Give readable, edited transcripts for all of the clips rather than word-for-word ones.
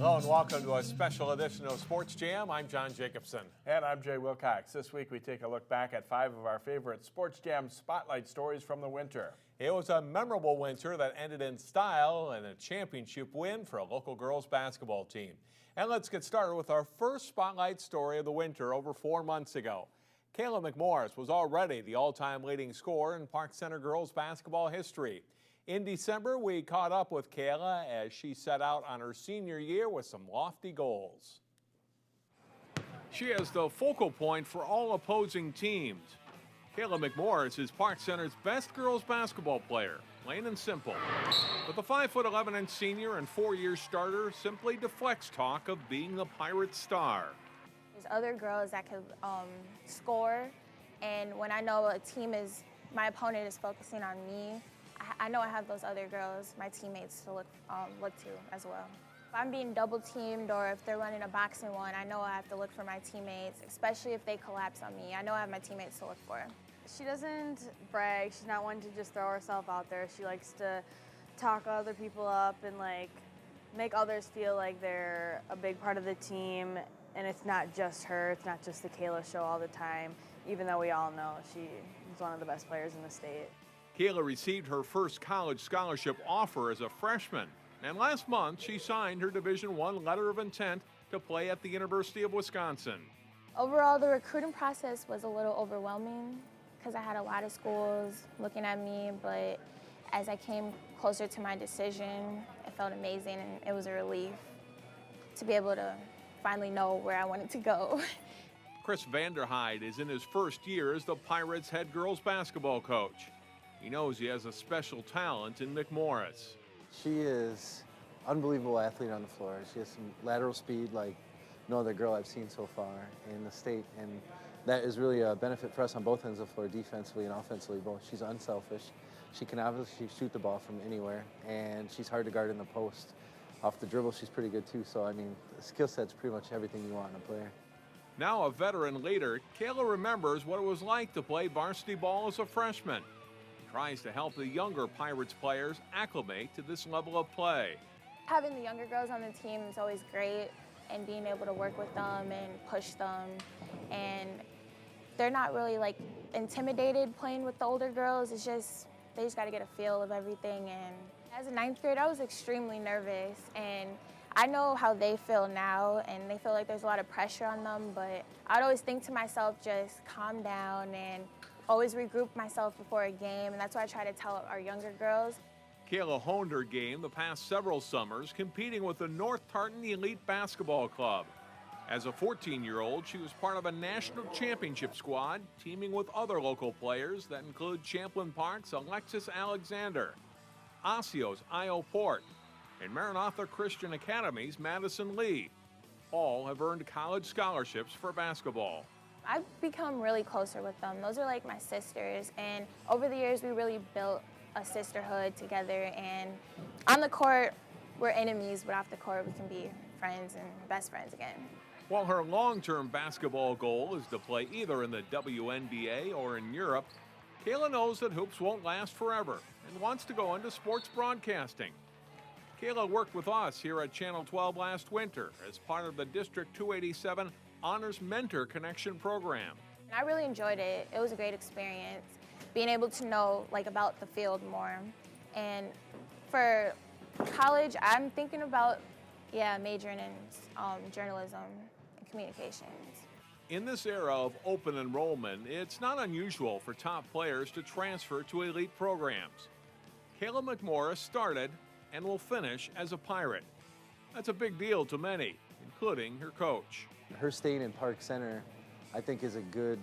Hello and welcome to a special edition of Sports Jam. I'm John Jacobson. And I'm Jay Wilcox. This week we take a look back at 5 of our favorite Sports Jam spotlight stories from the winter. It was a memorable winter that ended in style and a championship win for a local girls basketball team. And let's get started with our first spotlight story of the winter over 4 months ago. Cayla McMorris was already the all-time leading scorer in Park Center girls basketball history. In December, we caught up with Cayla as she set out on her senior year with some lofty goals. She is the focal point for all opposing teams. Cayla McMorris is Park Center's best girls basketball player, plain and simple. But the 5'11" senior and 4-year starter simply deflects talk of being the Pirates' star. There's other girls that could score, and when I know my opponent is focusing on me, I know I have those other girls, my teammates, to look to as well. If I'm being double teamed or if they're running a boxing one, I know I have to look for my teammates, especially if they collapse on me. I know I have my teammates to look for. She doesn't brag. She's not one to just throw herself out there. She likes to talk other people up and make others feel like they're a big part of the team. And it's not just her. It's not just the Cayla show all the time, even though we all know she is one of the best players in the state. Cayla received her first college scholarship offer as a freshman, and last month she signed her Division I letter of intent to play at the University of Wisconsin. Overall, the recruiting process was a little overwhelming because I had a lot of schools looking at me, but as I came closer to my decision, it felt amazing and it was a relief to be able to finally know where I wanted to go. Chris Vanderhyde is in his first year as the Pirates' head girls basketball coach. He knows he has a special talent in McMorris. She is an unbelievable athlete on the floor. She has some lateral speed like no other girl I've seen so far in the state, and that is really a benefit for us on both ends of the floor, defensively and offensively both. She's unselfish. She can obviously shoot the ball from anywhere, and she's hard to guard in the post. Off the dribble, she's pretty good too, so I mean, the skill set's pretty much everything you want in a player. Now a veteran leader, Cayla remembers what it was like to play varsity ball as a freshman. Tries to help the younger Pirates players acclimate to this level of play. Having the younger girls on the team is always great, and being able to work with them and push them, and they're not really intimidated playing with the older girls. It's just they just got to get a feel of everything. And as a 9th grader, I was extremely nervous, and I know how they feel now, and they feel like there's a lot of pressure on them, but I'd always think to myself, just calm down and always regroup myself before a game, and that's what I try to tell our younger girls. Cayla honed her game the past several summers, competing with the North Tartan Elite Basketball Club. As a 14-year-old, she was part of a national championship squad, teaming with other local players that include Champlain Park's Alexis Alexander, Osseo's Io Port, and Maranatha Christian Academy's Madison Lee. All have earned college scholarships for basketball. I've become really closer with them. Those are like my sisters, and over the years we really built a sisterhood together, and on the court we're enemies, but off the court we can be friends and best friends again. While her long-term basketball goal is to play either in the WNBA or in Europe, Cayla knows that hoops won't last forever and wants to go into sports broadcasting. Cayla worked with us here at Channel 12 last winter as part of the District 287 Honors Mentor Connection program. I really enjoyed it. It was a great experience, being able to know about the field more. And for college, I'm thinking about majoring in journalism and communications. In this era of open enrollment, it's not unusual for top players to transfer to elite programs. Cayla McMorris started and will finish as a Pirate. That's a big deal to many, including her coach. Her staying in Park Center, I think, is a good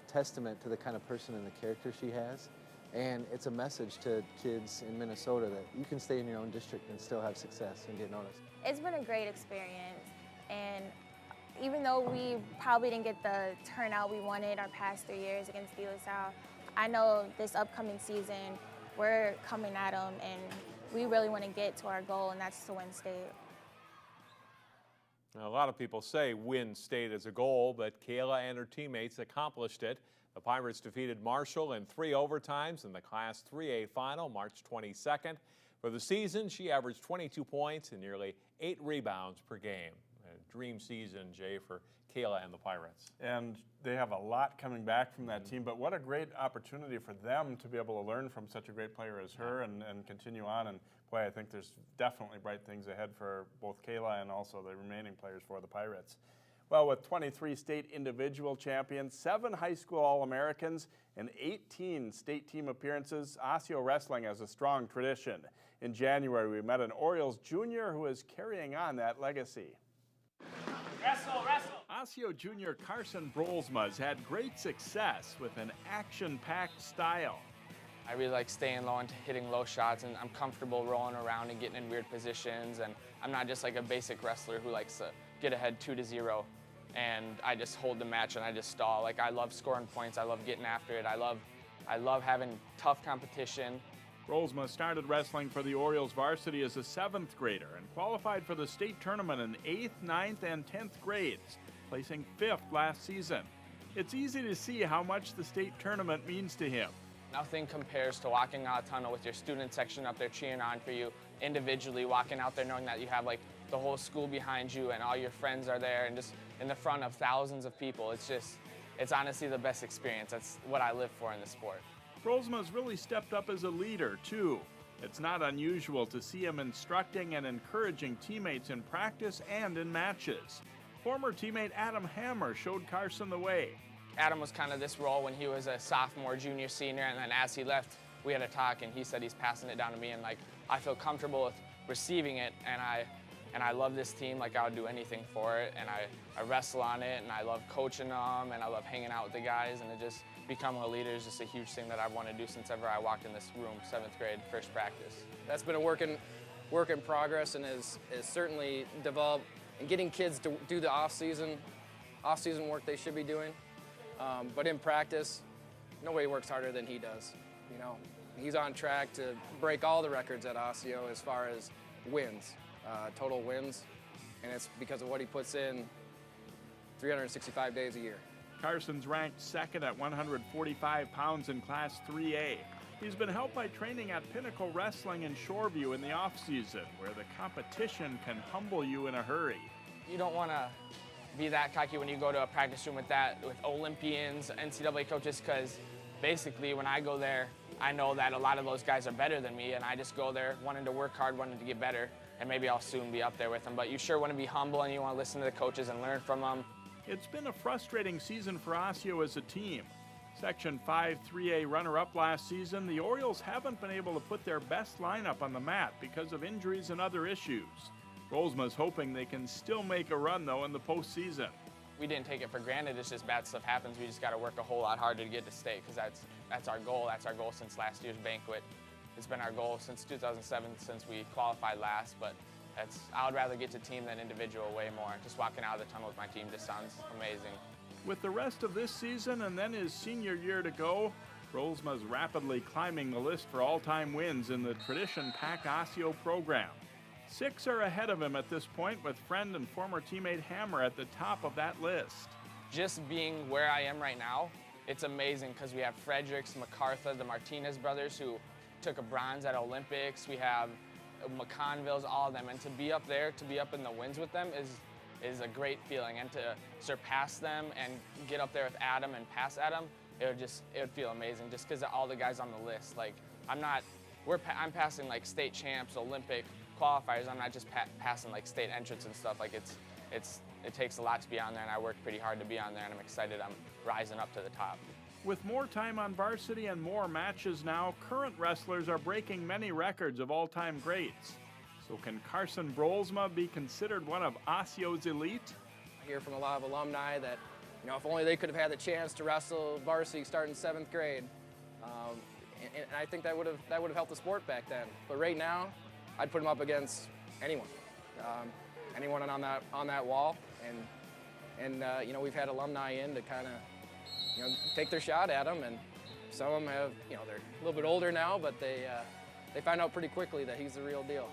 testament to the kind of person and the character she has. And it's a message to kids in Minnesota that you can stay in your own district and still have success and get noticed. It's been a great experience, and even though we probably didn't get the turnout we wanted our past 3 years against De La Salle, I know this upcoming season we're coming at them, and we really want to get to our goal, and that's to win state. Now, a lot of people say win state as a goal, but Cayla and her teammates accomplished it. The Pirates defeated Marshall in 3 overtimes in the Class 3A final March 22nd. For the season, she averaged 22 points and nearly 8 rebounds per game. A dream season, Jay, for Cayla and the Pirates. And they have a lot coming back from that team, but what a great opportunity for them to be able to learn from such a great player as her and continue on. And boy, I think there's definitely bright things ahead for both Cayla and also the remaining players for the Pirates. Well, with 23 state individual champions, 7 high school All-Americans, and 18 state team appearances, Osseo wrestling has a strong tradition. In January, we met an Orioles junior who is carrying on that legacy. Wrestle, wrestle. Osseo junior Carson Brolsma has had great success with an action-packed style. I really like staying low and hitting low shots, and I'm comfortable rolling around and getting in weird positions, and I'm not just like a basic wrestler who likes to get ahead 2-0 and I just hold the match and I just stall. Like, I love scoring points, I love getting after it, I love having tough competition. Brolsma started wrestling for the Orioles varsity as a 7th grader and qualified for the state tournament in 8th, 9th, and 10th grades, placing 5th last season. It's easy to see how much the state tournament means to him. Nothing compares to walking out a tunnel with your student section up there cheering on for you, individually walking out there knowing that you have like the whole school behind you and all your friends are there and just in the front of thousands of people. It's honestly the best experience. That's what I live for in the sport. Brolsma's really stepped up as a leader, too. It's not unusual to see him instructing and encouraging teammates in practice and in matches. Former teammate Adam Hammer showed Carson the way. Adam was kind of this role when he was a sophomore, junior, senior, and then as he left, we had a talk, and he said he's passing it down to me, and like I feel comfortable with receiving it, and I love this team. Like, I would do anything for it, and I wrestle on it, and I love coaching them, and I love hanging out with the guys, and it just becoming a leader is just a huge thing that I've wanted to do since ever I walked in this room, 7th grade, first practice. That's been a work in progress and is certainly developed and getting kids to do the off-season work they should be doing. But in practice, nobody works harder than he does. You know, he's on track to break all the records at Osseo as far as wins, total wins, and it's because of what he puts in 365 days a year. Carson's ranked 2nd at 145 pounds in Class 3A. He's been helped by training at Pinnacle Wrestling in Shoreview in the off-season, where the competition can humble you in a hurry. You don't want to be that cocky when you go to a practice room with Olympians, NCAA coaches, because basically when I go there, I know that a lot of those guys are better than me, and I just go there wanting to work hard, wanting to get better, and maybe I'll soon be up there with them. But you sure want to be humble, and you want to listen to the coaches and learn from them. It's been a frustrating season for Osseo as a team. Section 5 3A runner-up last season, the Orioles haven't been able to put their best lineup on the mat because of injuries and other issues. Brolsma's hoping they can still make a run, though, in the postseason. We didn't take it for granted. It's just bad stuff happens. We just got to work a whole lot harder to get to state, because that's our goal. That's our goal since last year's banquet. It's been our goal since 2007, since we qualified last, but I would rather get to team than individual way more. Just walking out of the tunnel with my team just sounds amazing. With the rest of this season and then his senior year to go, Brolsma's rapidly climbing the list for all-time wins in the tradition-packed Osseo program. 6 are ahead of him at this point, with friend and former teammate Hammer at the top of that list. Just being where I am right now, it's amazing, because we have Fredericks, MacArthur, the Martinez brothers, who took a bronze at Olympics. We have McConville's, all of them, and to be up there, to be up in the wins with them is a great feeling, and to surpass them and get up there with Adam and pass Adam, it would feel amazing, just because of all the guys on the list. Like, I'm passing like state champs, Olympic qualifiers. I'm not just passing like state entrants and stuff. Like, it takes a lot to be on there, and I work pretty hard to be on there, and I'm excited I'm rising up to the top. With more time on varsity and more matches now, current wrestlers are breaking many records of all-time greats. So can Carson Brolsma be considered one of Osseo's elite? I hear from a lot of alumni that, you know, if only they could have had the chance to wrestle varsity starting 7th grade. And I think that would have helped the sport back then. But right now, I'd put him up against anyone. Anyone on that wall. And you know, we've had alumni in to kind of, you know, take their shot at him, and some of them have, you know, they're a little bit older now, but they find out pretty quickly that he's the real deal.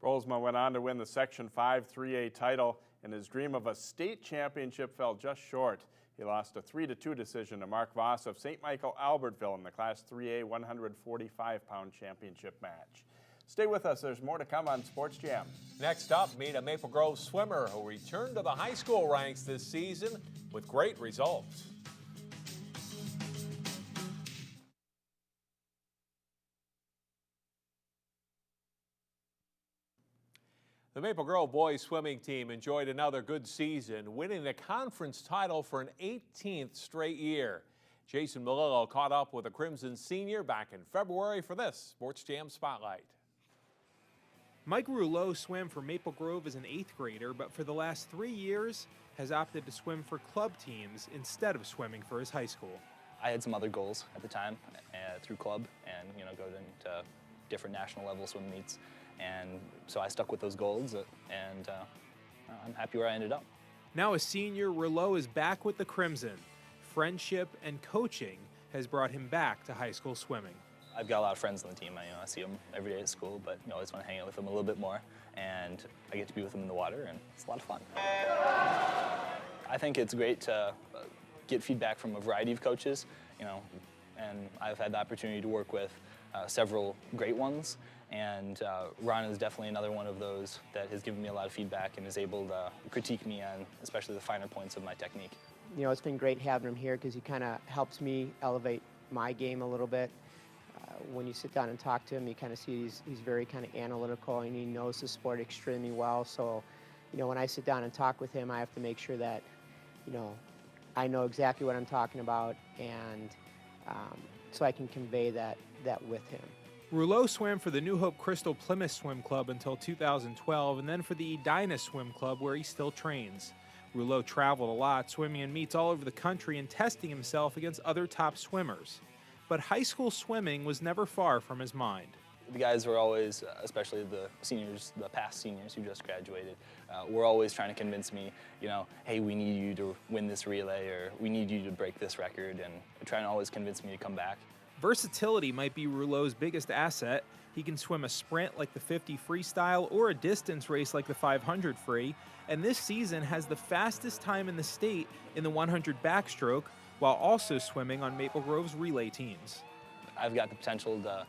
Brolsma went on to win the Section 5 3A title, and his dream of a state championship fell just short. He lost a 3-2 decision to Mark Voss of St. Michael Albertville in the Class 3A 145-pound championship match. Stay with us. There's more to come on Sports Jam. Next up, meet a Maple Grove swimmer who returned to the high school ranks this season with great results. The Maple Grove boys swimming team enjoyed another good season, winning the conference title for an 18th straight year. Jason Melillo caught up with a Crimson senior back in February for this Sports Jam Spotlight. Mike Rouleau swam for Maple Grove as an 8th grader, but for the last 3 years has opted to swim for club teams instead of swimming for his high school. I had some other goals at the time through club and, go into different national level swim meets. And so I stuck with those goals, and I'm happy where I ended up. Now a senior, Rouleau is back with the Crimson. Friendship and coaching has brought him back to high school swimming. I've got a lot of friends on the team. I see them every day at school, but I just want to hang out with them a little bit more. And I get to be with them in the water, and it's a lot of fun. I think it's great to get feedback from a variety of coaches, and I've had the opportunity to work with several great ones. And Ron is definitely another one of those that has given me a lot of feedback and is able to critique me on especially the finer points of my technique. It's been great having him here because he kind of helps me elevate my game a little bit. When you sit down and talk to him, you kind of see he's very kind of analytical and he knows the sport extremely well. So, when I sit down and talk with him, I have to make sure that, I know exactly what I'm talking about, and so I can convey that with him. Rouleau swam for the New Hope Crystal Plymouth Swim Club until 2012, and then for the Edina Swim Club, where he still trains. Rouleau traveled a lot, swimming in meets all over the country and testing himself against other top swimmers. But high school swimming was never far from his mind. The guys were always, especially the seniors, the past seniors who just graduated, were always trying to convince me, hey, we need you to win this relay, or we need you to break this record, and trying to always convince me to come back. Versatility might be Rouleau's biggest asset. He can swim a sprint like the 50 freestyle or a distance race like the 500 free, and this season has the fastest time in the state in the 100 backstroke, while also swimming on Maple Grove's relay teams. I've got the potential to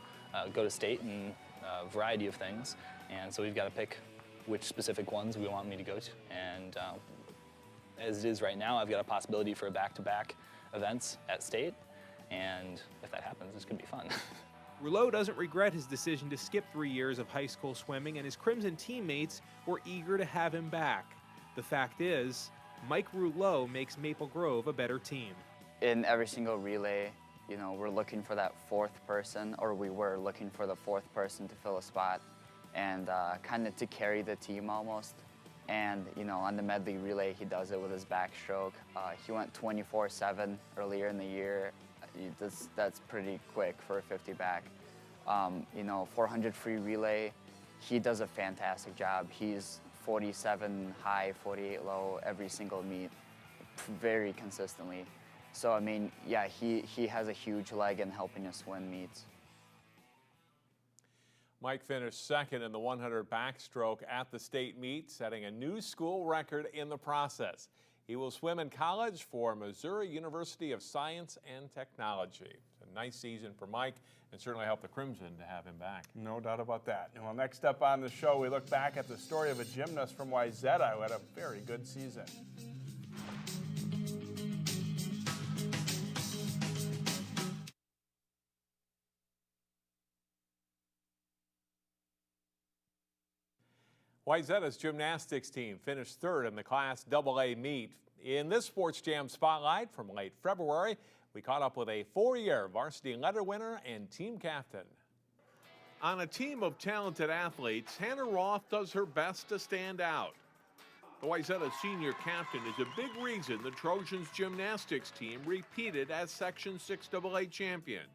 go to state in a variety of things, and so we've got to pick which specific ones we want me to go to. And as it is right now, I've got a possibility for back-to-back events at state, and if that happens, it's going to be fun. Rouleau doesn't regret his decision to skip 3 years of high school swimming, and his Crimson teammates were eager to have him back. The fact is, Mike Rouleau makes Maple Grove a better team. In every single relay, we're looking for that fourth person, or we were looking for the fourth person to fill a spot and kind of to carry the team almost. And, on the medley relay, he does it with his backstroke. He went 24/7 earlier in the year. That's pretty quick for a 50 back. 400 free relay, he does a fantastic job. He's 47 high, 48 low every single meet, very consistently. So, he has a huge leg in helping us win meets. Mike finished second in the 100 backstroke at the state meet, setting a new school record in the process. He will swim in college for Missouri University of Science and Technology. It's a nice season for Mike, and certainly helped the Crimson to have him back. No doubt about that. Well, next up on the show, we look back at the story of a gymnast from Wayzata who had a very good season. Wayzata's gymnastics team finished third in the Class AA meet. In this Sports Jam Spotlight from late February, we caught up with a 4-year varsity letter winner and team captain. On a team of talented athletes, Hannah Roth does her best to stand out. The Wayzata senior captain is a big reason the Trojans gymnastics team repeated as Section 6 AA champions.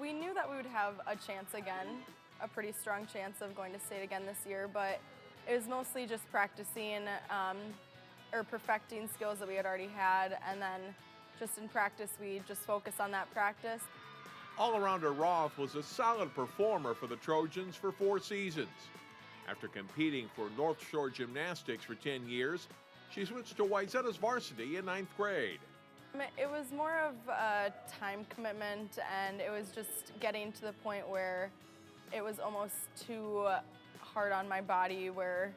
We knew that we would have a chance again, a pretty strong chance of going to state again this year, but it was mostly just practicing or perfecting skills that we had already had, and then just in practice we just focus on that practice. All-arounder Roth was a solid performer for the Trojans for 4 seasons. After competing for North Shore Gymnastics for 10 years, she switched to Wayzata's varsity in 9th grade. It was more of a time commitment, and it was just getting to the point where it was almost too hard on my body, where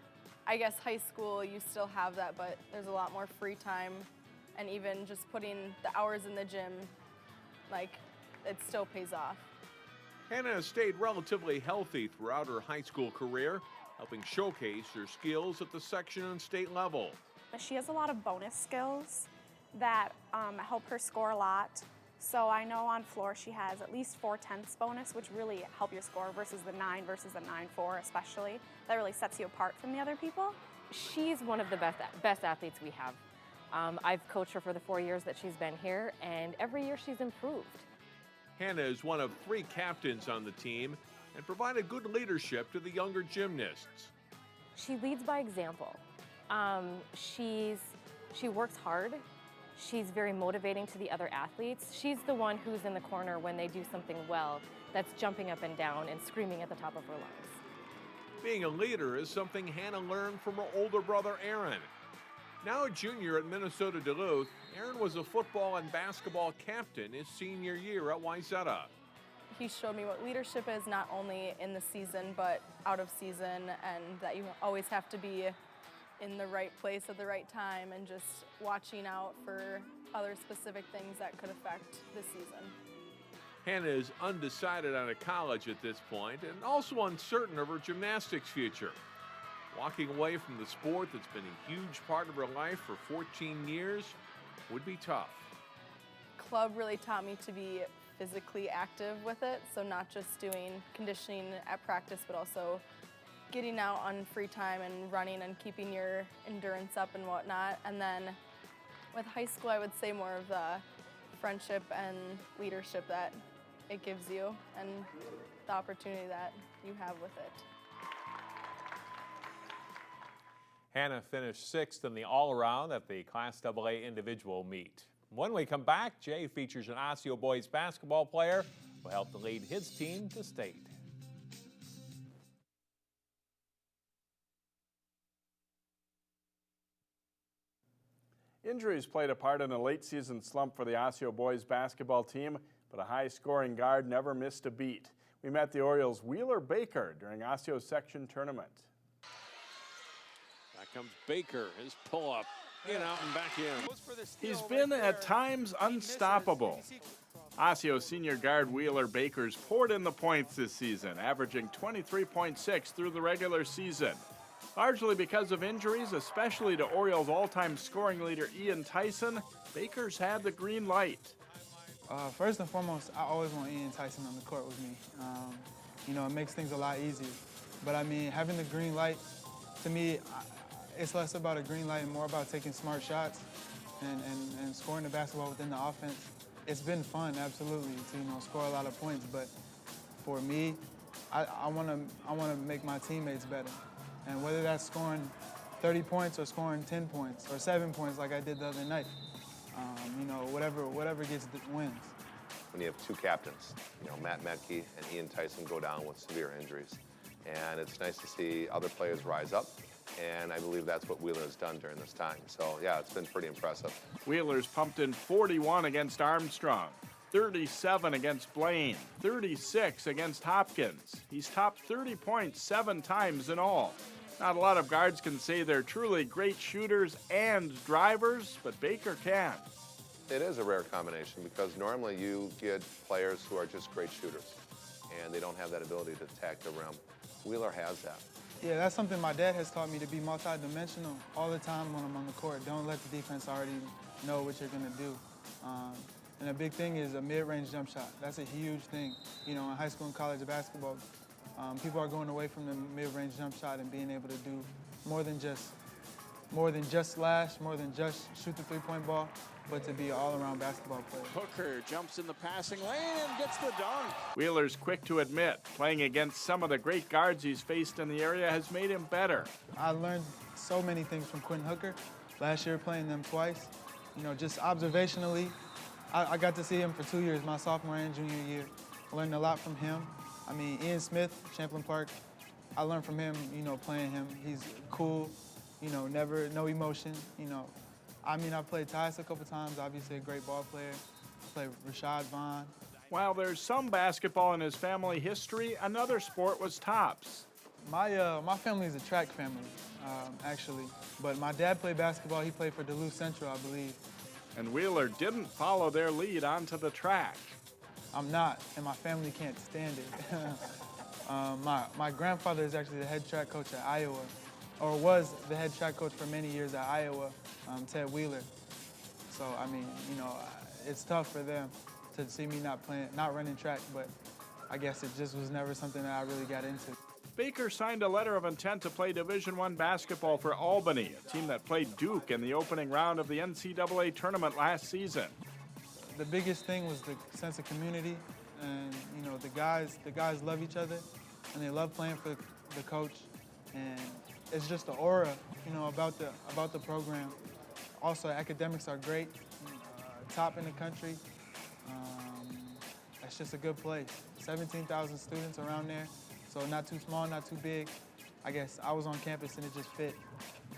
I guess high school you still have that, but there's a lot more free time, and even just putting the hours in the gym, like, it still pays off. Hannah has stayed relatively healthy throughout her high school career, helping showcase her skills at the section and state level. She has a lot of bonus skills that help her score a lot. So I know on floor she has at least 4/10 bonus, which really help your score versus the 9 versus the 9-4 especially. That really sets you apart from the other people. She's one of the best athletes we have. I've coached her for the 4 years that she's been here, and every year she's improved. Hannah is one of 3 captains on the team and provided good leadership to the younger gymnasts. She leads by example. She works hard. She's very motivating to the other athletes. She's the one who's in the corner when they do something well, that's jumping up and down and screaming at the top of her lungs. Being a leader is something Hannah learned from her older brother, Aaron. Now a junior at Minnesota Duluth, Aaron was a football and basketball captain his senior year at Wayzata. He showed me what leadership is, not only in the season, but out of season, and that you always have to be in the right place at the right time and just watching out for other specific things that could affect the season. Hannah is undecided on a college at this point and also uncertain of her gymnastics future. Walking away from the sport that's been a huge part of her life for 14 years would be tough. Club really taught me to be physically active with it, so not just doing conditioning at practice, but also getting out on free time and running and keeping your endurance up and whatnot. And then with high school, I would say more of the friendship and leadership that it gives you and the opportunity that you have with it. Hannah finished 6th in the all-around at the Class AA individual meet. When we come back, Jay features an Osseo boys basketball player who helped to lead his team to state. Injuries played a part in a late-season slump for the Osseo boys basketball team, but a high-scoring guard never missed a beat. We met the Orioles' Wheeler Baker during Osseo's section tournament. Back comes Baker, his pull-up, in, out, and back in. He's been at times unstoppable. Osseo senior guard Wheeler Baker's poured in the points this season, averaging 23.6 through the regular season. Largely because of injuries, especially to Orioles' all-time scoring leader Ian Tyson, Baker's had the green light. First and foremost, I always want Ian Tyson on the court with me. You know, it makes things a lot easier. But I mean, having the green light, to me, it's less about a green light and more about taking smart shots and scoring the basketball within the offense. It's been fun, absolutely, to score a lot of points. But for me, I want to make my teammates better. And whether that's scoring 30 points or scoring 10 points or 7 points like I did the other night, whatever gets the wins. When you have 2 captains, Matt Metke and Ian Tyson go down with severe injuries. And it's nice to see other players rise up. And I believe that's what Wheeler has done during this time. So, yeah, it's been pretty impressive. Wheeler's pumped in 41 against Armstrong, 37 against Blaine, 36 against Hopkins. He's topped 30 points 7 times in all. Not a lot of guards can say they're truly great shooters and drivers, but Baker can. It is a rare combination because normally you get players who are just great shooters, and they don't have that ability to attack the rim. Wheeler has that. Yeah, that's something my dad has taught me, to be multi-dimensional all the time when I'm on the court. Don't let the defense already know what you're going to do. And a big thing is a mid-range jump shot. That's a huge thing. In high school and college basketball, people are going away from the mid-range jump shot and being able to do more than just slash, more than just shoot the three-point ball, but to be an all-around basketball player. Hooker jumps in the passing lane and gets the dunk. Wheeler's quick to admit, playing against some of the great guards he's faced in the area has made him better. I learned so many things from Quentin Hooker. Last year playing them twice, just observationally, I got to see him for 2 years, my sophomore and junior year. I learned a lot from him. I mean, Ian Smith, Champlain Park, I learned from him, playing him. He's cool, no emotion, I mean, I played Tyus a couple times, obviously a great ball player. I played Rashad Vaughn, While there's some basketball in his family history, another sport was tops. My family is a track family, actually. But my dad played basketball. He played for Duluth Central, I believe. And Wheeler didn't follow their lead onto the track. I'm not, and my family can't stand it. My grandfather is actually the head track coach at Iowa, or was the head track coach for many years at Iowa, Ted Wheeler. So, I mean, you know, it's tough for them to see me not running track, but I guess it just was never something that I really got into. Baker signed a letter of intent to play Division I basketball for Albany, a team that played Duke in the opening round of the NCAA tournament last season. The biggest thing was the sense of community, and you know, the guys love each other, and they love playing for the coach, and it's just the aura, you know, about the program. Also, academics are great, top in the country. It's just a good place. 17,000 students around there. So not too small, not too big. I guess I was on campus and it just fit.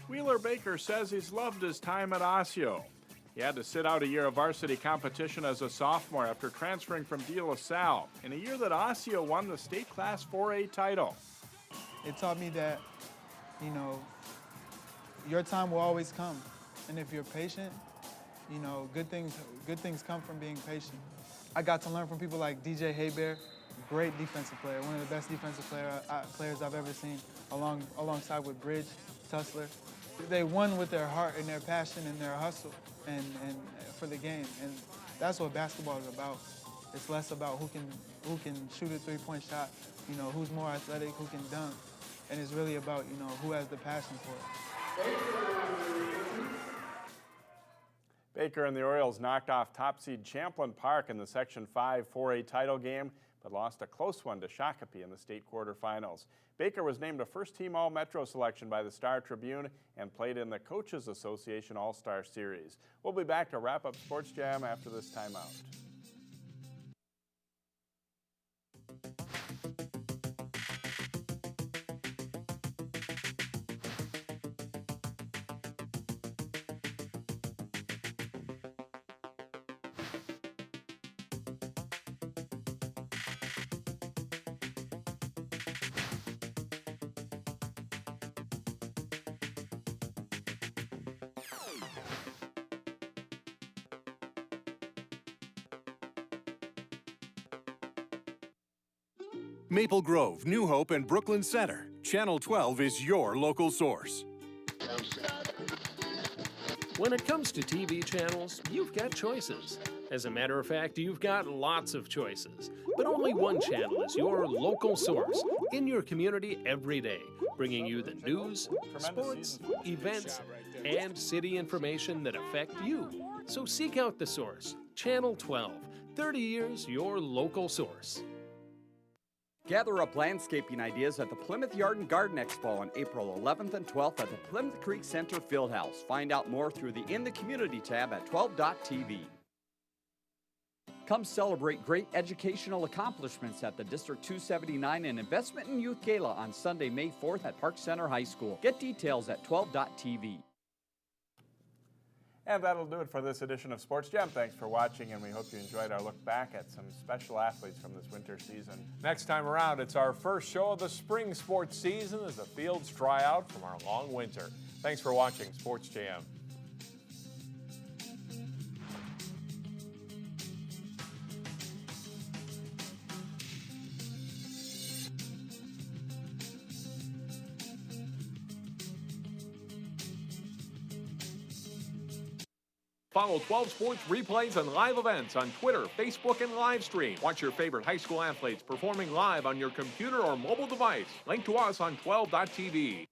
Wheeler Baker says he's loved his time at Osseo. He had to sit out a year of varsity competition as a sophomore after transferring from De La Salle in a year that Osseo won the state Class 4A title. It taught me that, you know, your time will always come. And if you're patient, you know, good things come from being patient. I got to learn from people like DJ Haybear, great defensive player, one of the best defensive players I've ever seen, alongside with Bridge, Tussler. They won with their heart and their passion and their hustle and for the game, and that's what basketball is about. It's less about who can shoot a three-point shot, you know, who's more athletic, who can dunk, and it's really about, you know, who has the passion for it. Baker and the Orioles knocked off top seed Champlin Park in the Section 5 4A title game, but lost a close one to Shakopee in the state quarterfinals. Baker was named a first-team All-Metro selection by the Star Tribune and played in the Coaches Association All-Star Series. We'll be back to wrap up Sports Jam after this timeout. Maple Grove, New Hope, and Brooklyn Center. Channel 12 is your local source. When it comes to TV channels, you've got choices. As a matter of fact, you've got lots of choices. But only one channel is your local source in your community every day, bringing you the news, sports, events, and city information that affect you. So seek out the source. Channel 12, 30 years your local source. Gather up landscaping ideas at the Plymouth Yard and Garden Expo on April 11th and 12th at the Plymouth Creek Center Fieldhouse. Find out more through the In the Community tab at 12.tv. Come celebrate great educational accomplishments at the District 279 and Investment in Youth Gala on Sunday, May 4th at Park Center High School. Get details at 12.tv. And that'll do it for this edition of Sports Jam. Thanks for watching, and we hope you enjoyed our look back at some special athletes from this winter season. Next time around, it's our first show of the spring sports season as the fields dry out from our long winter. Thanks for watching Sports Jam. Follow 12 Sports replays and live events on Twitter, Facebook, and Livestream. Watch your favorite high school athletes performing live on your computer or mobile device. Link to us on 12.tv.